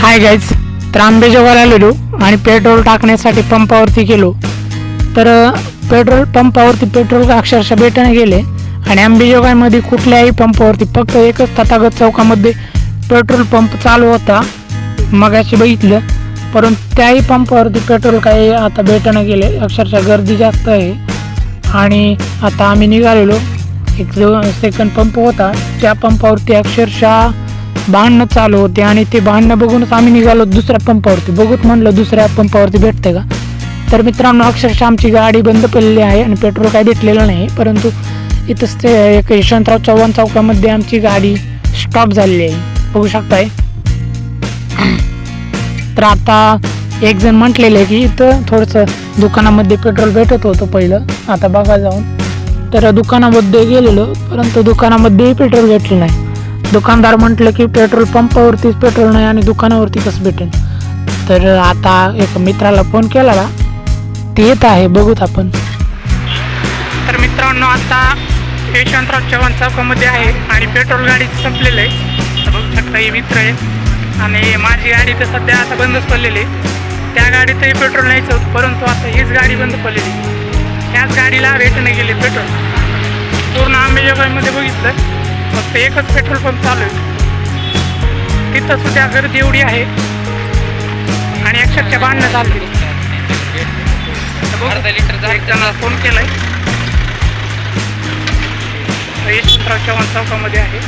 Hi guys, तर आंबेजोगाईला आलेलो आणि पेट्रोल टाकण्यासाठी पंपावरती गेलो. तर पेट्रोल पंपावरती पेट्रोल अक्षरशः भेटणे गेले आणि आंबेजोगाईमध्ये कुठल्याही पंपावरती फक्त एकच तथागत चौकामध्ये पेट्रोल पंप चालू होता मगाशी बघितलं. परंतु त्याही पंपावरती पेट्रोल काही आता भेटणे गेले. अक्षरशः गर्दी जास्त आहे. आणि आता आम्ही निघालेलो. एक जो सेकंड पंप होता त्या पंपावरती अक्षरशः भांडणं चालू होते आणि ते भांडणं बघूनच आम्ही निघालो दुसऱ्या पंपावरती. बघूत म्हणलं दुसऱ्या पंपावरती भेटते का. तर मित्रांनो, अक्षरशः आमची गाडी बंद पडलेली आहे आणि पेट्रोल काही भेटलेलं नाही. परंतु इथंच ते एक यशवंतराव चव्हाण चौकामध्ये आमची गाडी स्टॉप झालेली आहे, बघू शकताय. तर आता एक जण म्हटलेलं आहे की इथं थोडंसं दुकानामध्ये पेट्रोल भेटत होतं पहिलं, आता बघा जाऊन. तर दुकानामध्ये गेलेलो, परंतु दुकानामध्येही पेट्रोल भेटलं नाही. दुकानदार म्हटलं की पेट्रोल पंपावरतीच पेट्रोल नाही आणि दुकानावरती कसं भेटेल. तर आता एक मित्राला फोन केला, ते येत आहे, बघूत आपण. तर मित्रांनो, आता यशवंतराव चव्हाण चौकामध्ये आहे आणि पेट्रोल गाडी संपलेलं आहे. तर बघू शकता हे मित्र आहे आणि माझी गाडी तर सध्या आता बंदच पडलेली आहे. त्या गाडीतही पेट्रोल नाहीच होतं, परंतु आता हीच गाडी बंद पडलेली. त्याच गाडीला भेटणे गेले पेट्रोल. पूर्ण आंबेजोगाईमध्ये बघितलं फक्त एकच पेट्रोल पंप चालू आहे. तिथं सुद्धा गर्दी एवढी आहे आणि अक्षरशः भांडणं चालली. एक जणाला फोन केलाय. यशवंतराव चव्हाण चौकामध्ये आहे.